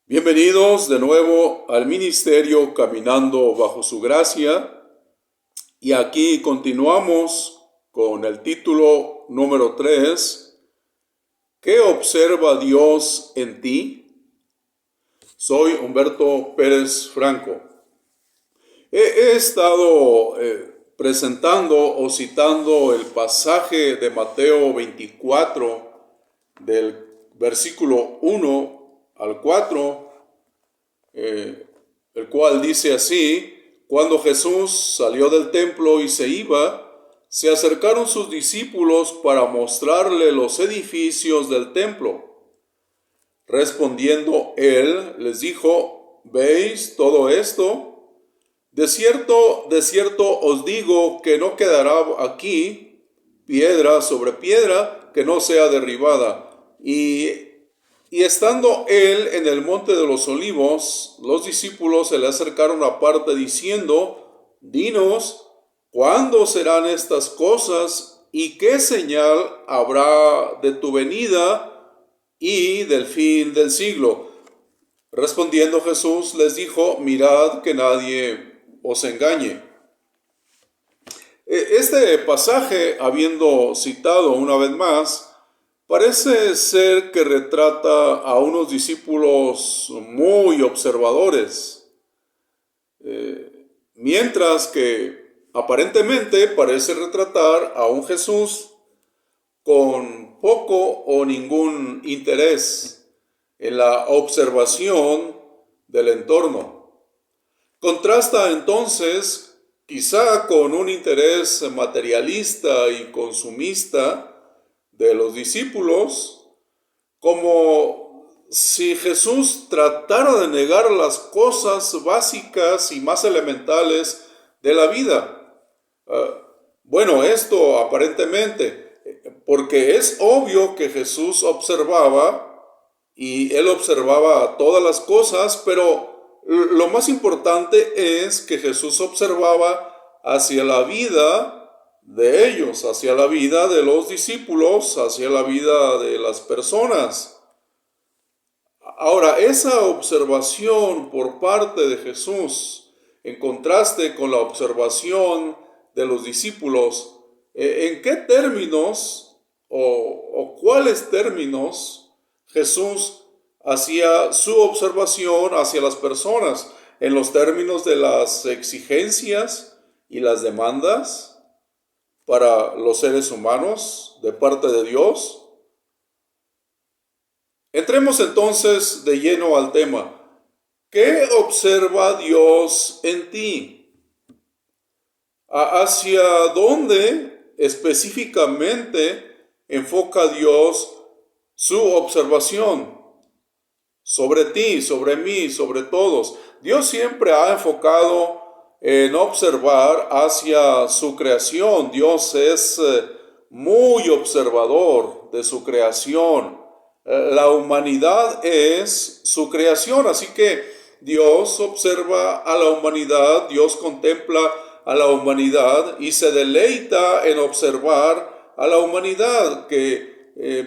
Bienvenidos de nuevo al ministerio Caminando bajo su gracia, y aquí continuamos con el título número 3. ¿Qué observa Dios en ti? Soy Humberto Pérez Franco. He estado presentando o citando el pasaje de Mateo 24 del versículo 1 al 4, el cual dice así: cuando Jesús salió del templo y se iba, se acercaron sus discípulos para mostrarle los edificios del templo. Respondiendo él, les dijo: ¿veis todo esto? De cierto os digo que no quedará aquí piedra sobre piedra que no sea derribada. Y estando él en el monte de los olivos, los discípulos se le acercaron aparte diciendo: dinos, ¿cuándo serán estas cosas? ¿Y qué señal habrá de tu venida y del fin del siglo? Respondiendo Jesús les dijo: mirad que nadie os engañe. Este pasaje, habiendo citado una vez más, parece ser que retrata a unos discípulos muy observadores, mientras que aparentemente parece retratar a un Jesús con poco o ningún interés en la observación del entorno. Contrasta entonces quizá con un interés materialista y consumista de los discípulos, como si Jesús tratara de negar las cosas básicas y más elementales de la vida. Bueno, esto aparentemente, porque es obvio que Jesús observaba, y él observaba todas las cosas, pero lo más importante es que Jesús observaba hacia la vida de ellos, hacia la vida de los discípulos, hacia la vida de las personas. Ahora, esa observación por parte de Jesús, en contraste con la observación de los discípulos, ¿en qué términos o cuáles términos Jesús hacía su observación hacia las personas? ¿En los términos de las exigencias y las demandas para los seres humanos de parte de Dios? Entremos entonces de lleno al tema. ¿Qué observa Dios en ti? ¿Hacia dónde específicamente enfoca Dios su observación? Sobre ti, sobre mí, sobre todos. Dios siempre ha enfocado en observar hacia su creación. Dios es muy observador de su creación. La humanidad es su creación, así que Dios observa a la humanidad, Dios contempla a la humanidad y se deleita en observar a la humanidad, que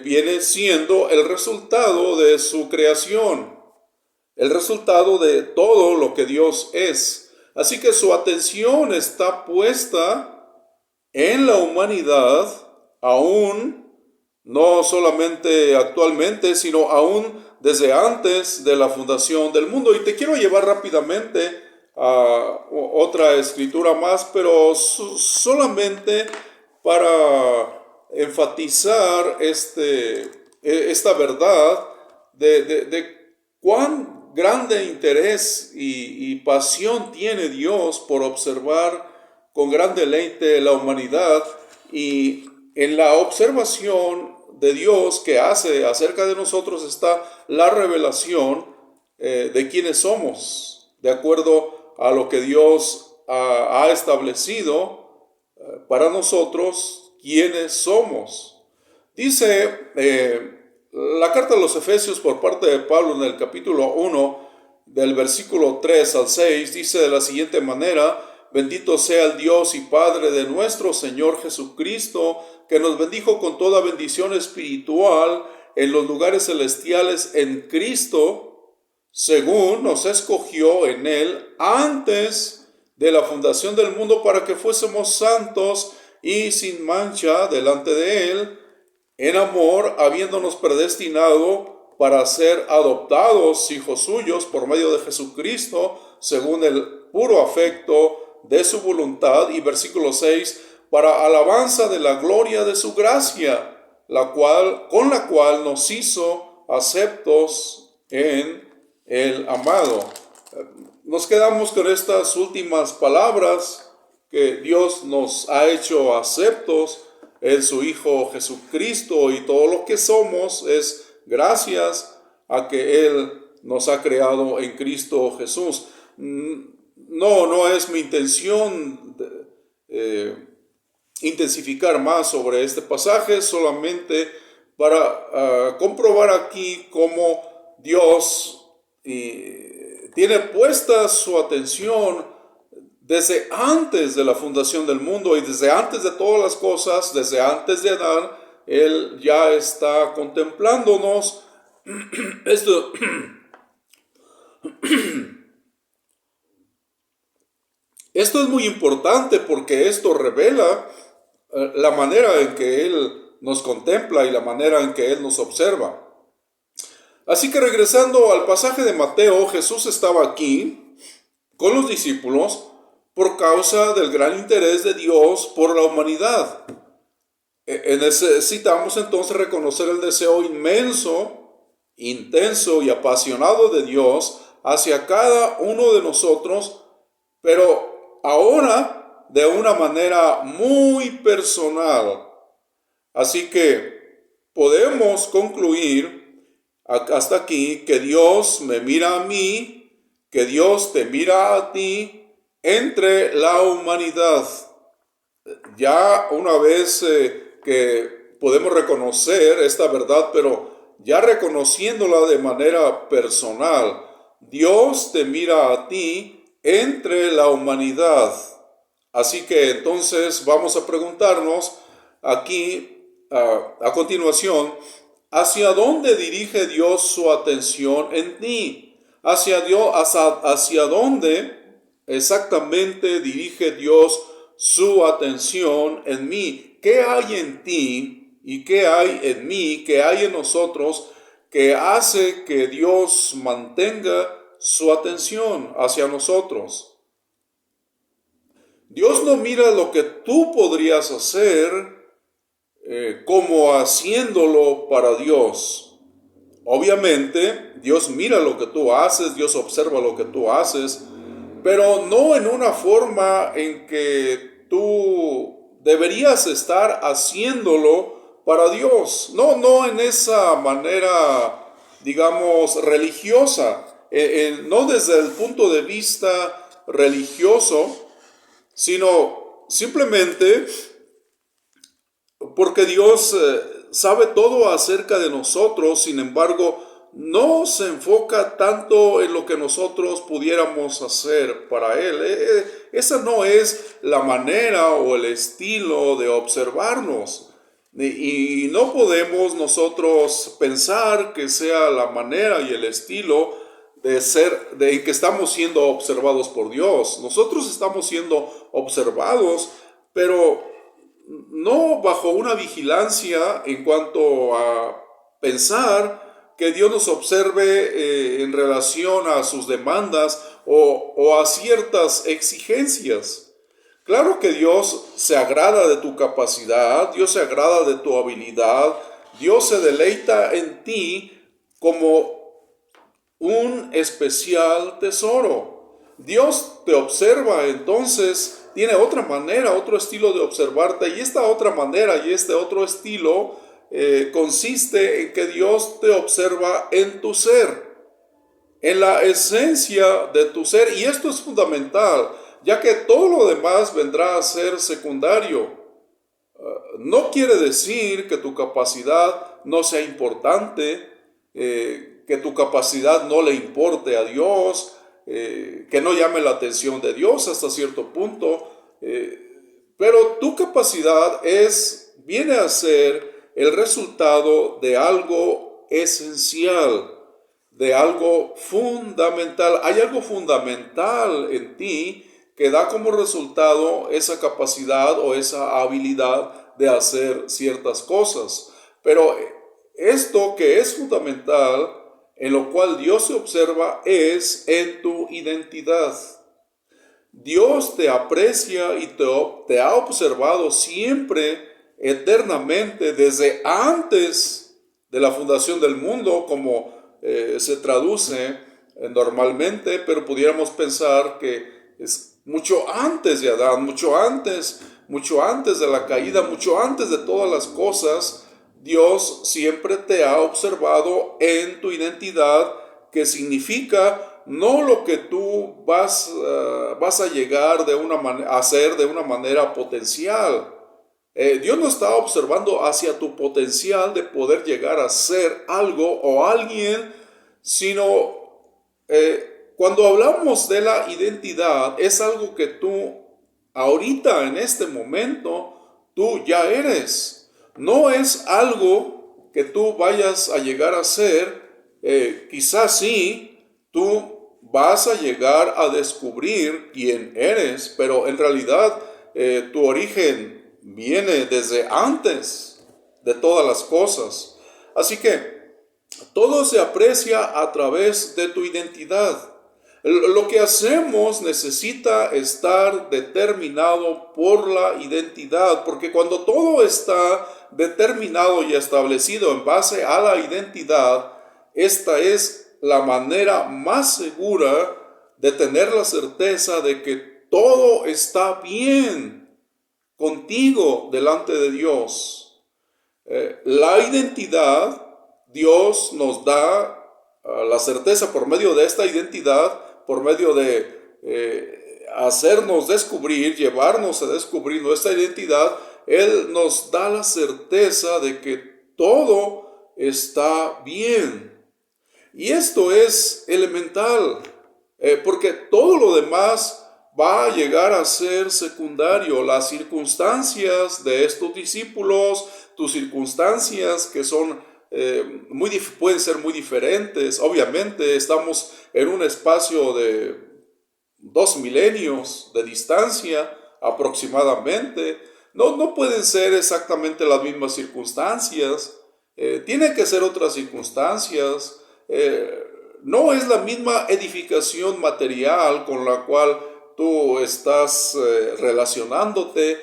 viene siendo el resultado de su creación, el resultado de todo lo que Dios es. Así que su atención está puesta en la humanidad, aún no solamente actualmente, sino aún desde antes de la fundación del mundo. Y te quiero llevar rápidamente a otra escritura más, pero solamente para enfatizar esta verdad de cuán grande interés y pasión tiene Dios por observar con gran deleite la humanidad. Y en la observación de Dios que hace acerca de nosotros está la revelación de quiénes somos, de acuerdo a lo que Dios ha establecido para nosotros, quiénes somos. Dice la carta a los Efesios por parte de Pablo en el capítulo 1, del versículo 3 al 6, dice de la siguiente manera: bendito sea el Dios y Padre de nuestro Señor Jesucristo, que nos bendijo con toda bendición espiritual en los lugares celestiales en Cristo, según nos escogió en Él antes de la fundación del mundo para que fuésemos santos y sin mancha delante de Él, en amor, habiéndonos predestinado para ser adoptados hijos suyos por medio de Jesucristo, según el puro afecto de su voluntad. Y versículo 6, para alabanza de la gloria de su gracia, con la cual nos hizo aceptos en el amado. Nos quedamos con estas últimas palabras, que Dios nos ha hecho aceptos en su Hijo Jesucristo, y todo lo que somos es gracias a que Él nos ha creado en Cristo Jesús. No es mi intención intensificar más sobre este pasaje, solamente para comprobar aquí cómo Dios tiene puesta su atención desde antes de la fundación del mundo y desde antes de todas las cosas, desde antes de Adán. Él ya está contemplándonos. Esto es muy importante porque esto revela la manera en que Él nos contempla y la manera en que Él nos observa. Así que regresando al pasaje de Mateo, Jesús estaba aquí con los discípulos por causa del gran interés de Dios por la humanidad. Necesitamos entonces reconocer el deseo inmenso, intenso y apasionado de Dios hacia cada uno de nosotros, pero ahora de una manera muy personal. Así que podemos concluir hasta aquí que Dios me mira a mí, que Dios te mira a ti, entre la humanidad. Ya una vez que podemos reconocer esta verdad, pero ya reconociéndola de manera personal, Dios te mira a ti entre la humanidad. Así que entonces vamos a preguntarnos aquí a continuación, ¿hacia dónde dirige Dios su atención en ti? ¿Hacia dónde exactamente dirige Dios su atención en mí? ¿Qué hay en ti y qué hay en mí, qué hay en nosotros que hace que Dios mantenga su atención hacia nosotros? Dios no mira lo que tú podrías hacer como haciéndolo para Dios. Obviamente, Dios mira lo que tú haces, Dios observa lo que tú haces, pero no en una forma en que tú deberías estar haciéndolo para Dios. No en esa manera, digamos, religiosa. No desde el punto de vista religioso, sino simplemente porque Dios sabe todo acerca de nosotros. Sin embargo, no se enfoca tanto en lo que nosotros pudiéramos hacer para Él. Esa no es la manera o el estilo de observarnos. Y no podemos nosotros pensar que sea la manera y el estilo de que estamos siendo observados por Dios. Nosotros estamos siendo observados, pero no bajo una vigilancia en cuanto a pensar que Dios nos observe en relación a sus demandas o a ciertas exigencias. Claro que Dios se agrada de tu capacidad, Dios se agrada de tu habilidad, Dios se deleita en ti como un especial tesoro. Dios te observa, entonces tiene otra manera, otro estilo de observarte, y esta otra manera y este otro estilo consiste en que Dios te observa en tu ser, en la esencia de tu ser, y esto es fundamental, ya que todo lo demás vendrá a ser secundario. No quiere decir que tu capacidad no sea importante, que tu capacidad no le importe a Dios, que no llame la atención de Dios hasta cierto punto, pero tu capacidad viene a ser el resultado de algo esencial, de algo fundamental. Hay algo fundamental en ti que da como resultado esa capacidad o esa habilidad de hacer ciertas cosas. Pero esto que es fundamental, en lo cual Dios se observa, es en tu identidad. Dios te aprecia y te ha observado siempre, eternamente, desde antes de la fundación del mundo, como se traduce normalmente, pero pudiéramos pensar que es mucho antes de Adán, mucho antes de la caída, mucho antes de todas las cosas. Dios siempre te ha observado en tu identidad, que significa no lo que tú vas a llegar a hacer de una manera potencial. Dios no está observando hacia tu potencial de poder llegar a ser algo o alguien, sino cuando hablamos de la identidad, es algo que tú ahorita, en este momento, tú ya eres. No es algo que tú vayas a llegar a ser. Quizás sí, tú vas a llegar a descubrir quién eres, pero en realidad tu origen viene desde antes de todas las cosas. Así que todo se aprecia a través de tu identidad. Lo que hacemos necesita estar determinado por la identidad, porque cuando todo está determinado y establecido en base a la identidad, esta es la manera más segura de tener la certeza de que todo está bien contigo delante de Dios. La identidad, Dios nos da la certeza por medio de esta identidad, por medio de hacernos descubrir, llevarnos a descubrir nuestra identidad. Él nos da la certeza de que todo está bien. Y esto es elemental, porque todo lo demás va a llegar a ser secundario. Las circunstancias de estos discípulos, tus circunstancias que son pueden ser muy diferentes. Obviamente estamos en un espacio de 2 milenios de distancia aproximadamente. No pueden ser exactamente las mismas circunstancias. Tienen que ser otras circunstancias. No es la misma edificación material con la cual tú estás relacionándote.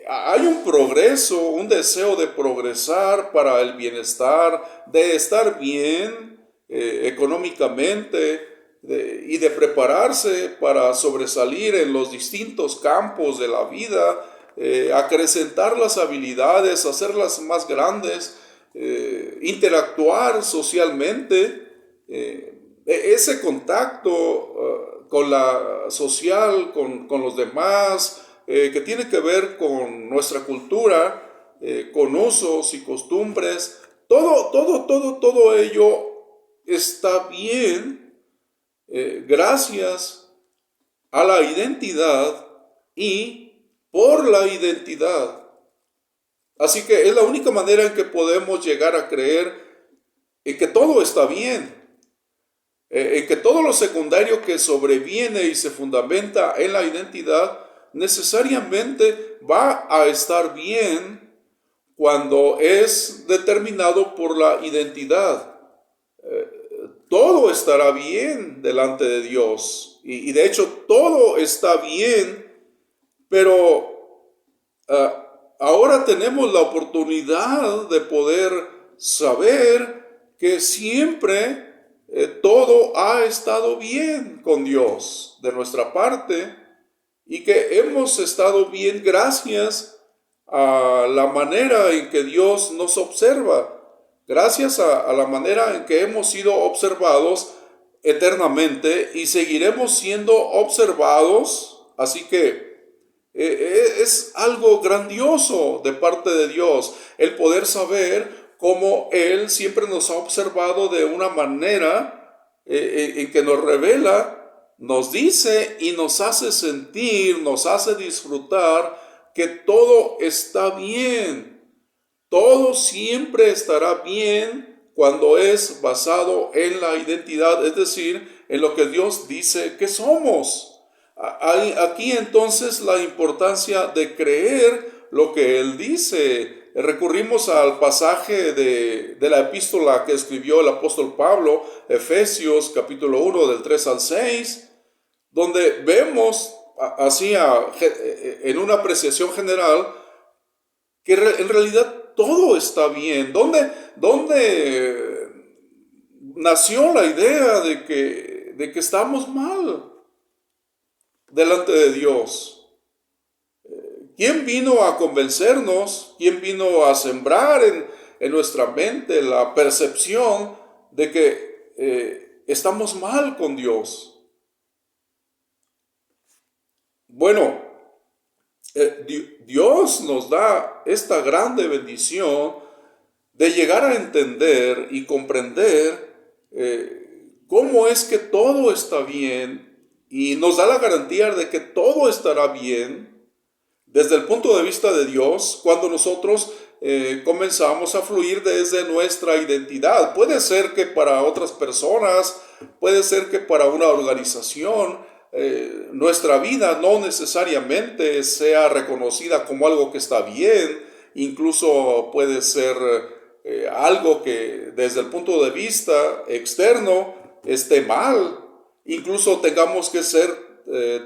Hay un progreso, un deseo de progresar para el bienestar, de estar bien económicamente y de prepararse para sobresalir en los distintos campos de la vida, acrecentar las habilidades, hacerlas más grandes, interactuar socialmente. Ese contacto con la social, con los demás, que tiene que ver con nuestra cultura, con usos y costumbres, todo ello está bien gracias a la identidad y por la identidad. Así que es la única manera en que podemos llegar a creer en que todo está bien, en que todo lo secundario que sobreviene y se fundamenta en la identidad necesariamente va a estar bien cuando es determinado por la identidad. Todo estará bien delante de Dios y de hecho todo está bien, pero ahora tenemos la oportunidad de poder saber que siempre todo ha estado bien con Dios de nuestra parte y que hemos estado bien gracias a la manera en que Dios nos observa, gracias a la manera en que hemos sido observados eternamente y seguiremos siendo observados. Así que es algo grandioso de parte de Dios el poder saber cómo Él siempre nos ha observado de una manera en que nos revela, nos dice y nos hace sentir, nos hace disfrutar que todo está bien. Todo siempre estará bien cuando es basado en la identidad, es decir, en lo que Dios dice que somos. Hay aquí entonces la importancia de creer lo que Él dice. Recurrimos al pasaje de la epístola que escribió el apóstol Pablo, Efesios capítulo 1 del 3 al 6, donde vemos así en una apreciación general que en realidad todo está bien. ¿Dónde nació la idea de que estamos mal delante de Dios? ¿Quién vino a convencernos? ¿Quién vino a sembrar en nuestra mente la percepción de que estamos mal con Dios? Bueno, Dios nos da esta grande bendición de llegar a entender y comprender cómo es que todo está bien, y nos da la garantía de que todo estará bien desde el punto de vista de Dios cuando nosotros comenzamos a fluir desde nuestra identidad. Puede ser que para otras personas, puede ser que para una organización, nuestra vida no necesariamente sea reconocida como algo que está bien. Incluso puede ser algo que desde el punto de vista externo esté mal. Incluso tengamos que ser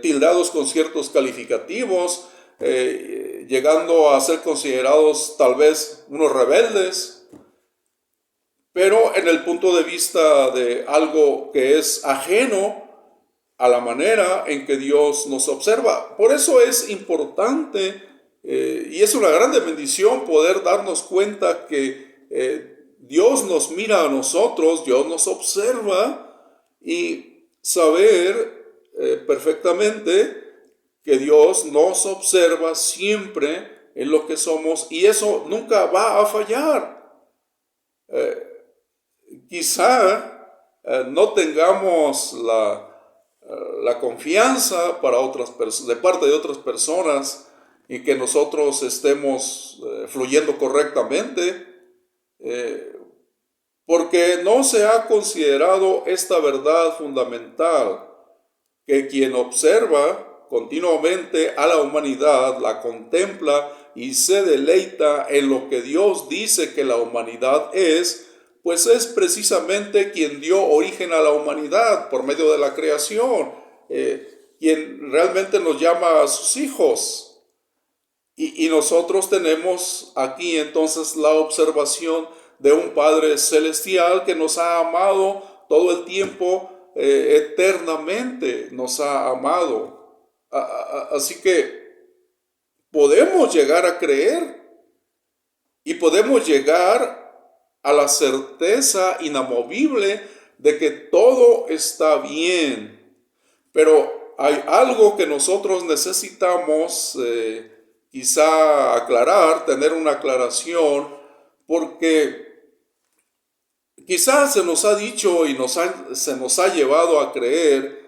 tildados con ciertos calificativos, llegando a ser considerados tal vez unos rebeldes, pero en el punto de vista de algo que es ajeno a la manera en que Dios nos observa. Por eso es importante y es una grande bendición poder darnos cuenta que Dios nos mira a nosotros, Dios nos observa, y saber perfectamente que Dios nos observa siempre en lo que somos, y eso nunca va a fallar. Quizá no tengamos la confianza de parte de otras personas y que nosotros estemos fluyendo correctamente, porque no se ha considerado esta verdad fundamental, que quien observa continuamente a la humanidad, la contempla y se deleita en lo que Dios dice que la humanidad es, pues es precisamente quien dio origen a la humanidad por medio de la creación, quien realmente nos llama a sus hijos. Y nosotros tenemos aquí entonces la observación de un Padre celestial que nos ha amado todo el tiempo, eternamente nos ha amado. Así que podemos llegar a creer y podemos llegar a la certeza inamovible de que todo está bien. Pero hay algo que nosotros necesitamos quizá aclarar, tener una aclaración, porque quizás se nos ha dicho y se nos ha llevado a creer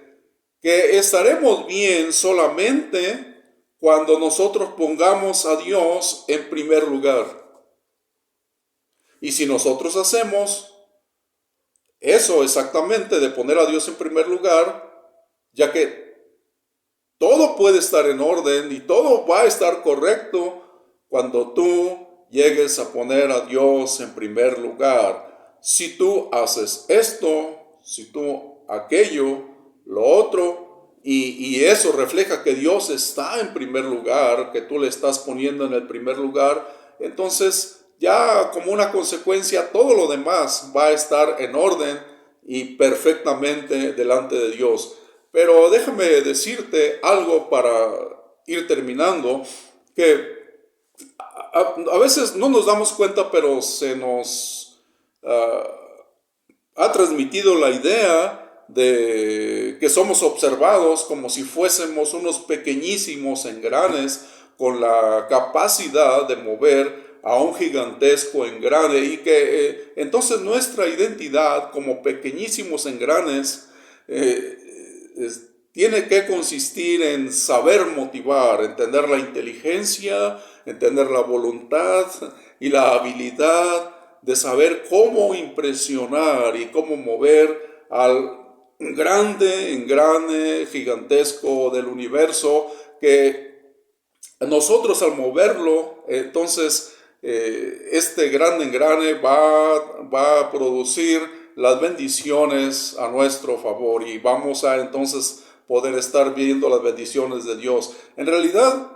que estaremos bien solamente cuando nosotros pongamos a Dios en primer lugar. Y si nosotros hacemos eso exactamente, de poner a Dios en primer lugar, ya que todo puede estar en orden y todo va a estar correcto cuando tú llegues a poner a Dios en primer lugar. Si tú haces esto, si tú aquello, lo otro, y eso refleja que Dios está en primer lugar, que tú le estás poniendo en el primer lugar, entonces ya como una consecuencia todo lo demás va a estar en orden y perfectamente delante de Dios. Pero déjame decirte algo para ir terminando, que a veces no nos damos cuenta, pero se nos ha transmitido la idea de que somos observados como si fuésemos unos pequeñísimos engranes con la capacidad de mover a un gigantesco engrane, y que entonces nuestra identidad como pequeñísimos engranes tiene que consistir en saber motivar, en tener la inteligencia, en tener la voluntad y la habilidad de saber cómo impresionar y cómo mover al grande, engrane gigantesco del universo, que nosotros al moverlo, entonces este gran engrane va a producir las bendiciones a nuestro favor y vamos a entonces poder estar viendo las bendiciones de Dios. En realidad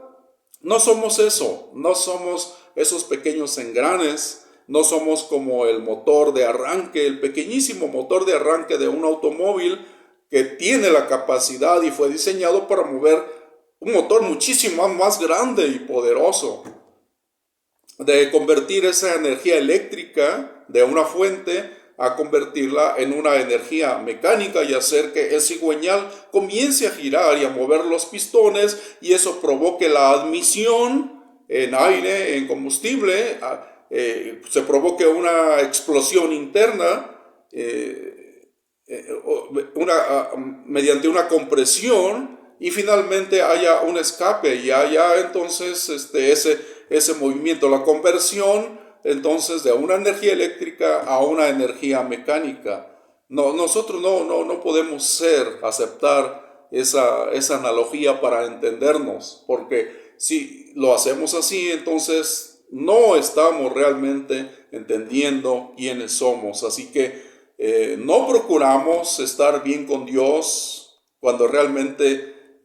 no somos eso, no somos esos pequeños engranes, no somos como el motor de arranque, el pequeñísimo motor de arranque de un automóvil que tiene la capacidad y fue diseñado para mover un motor muchísimo más grande y poderoso, de convertir esa energía eléctrica de una fuente a convertirla en una energía mecánica y hacer que el cigüeñal comience a girar y a mover los pistones y eso provoque la admisión en aire, en combustible, se provoque una explosión interna mediante una compresión y finalmente haya un escape y haya entonces ese movimiento, la conversión entonces de una energía eléctrica a una energía mecánica. Nosotros no podemos aceptar esa analogía para entendernos, porque si lo hacemos así, entonces no estamos realmente entendiendo quiénes somos. Así que no procuramos estar bien con Dios cuando realmente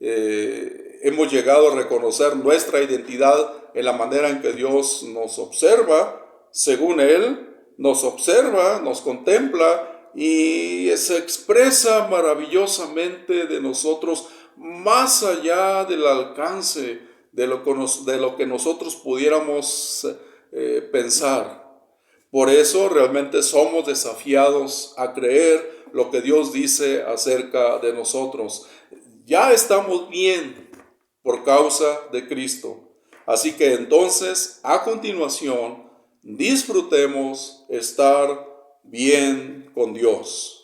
hemos llegado a reconocer nuestra identidad en la manera en que Dios nos observa. Según Él, nos observa, nos contempla y se expresa maravillosamente de nosotros más allá del alcance de lo que nosotros pudiéramos pensar. Por eso realmente somos desafiados a creer lo que Dios dice acerca de nosotros. Ya estamos bien por causa de Cristo. Así que entonces, a continuación, disfrutemos estar bien con Dios.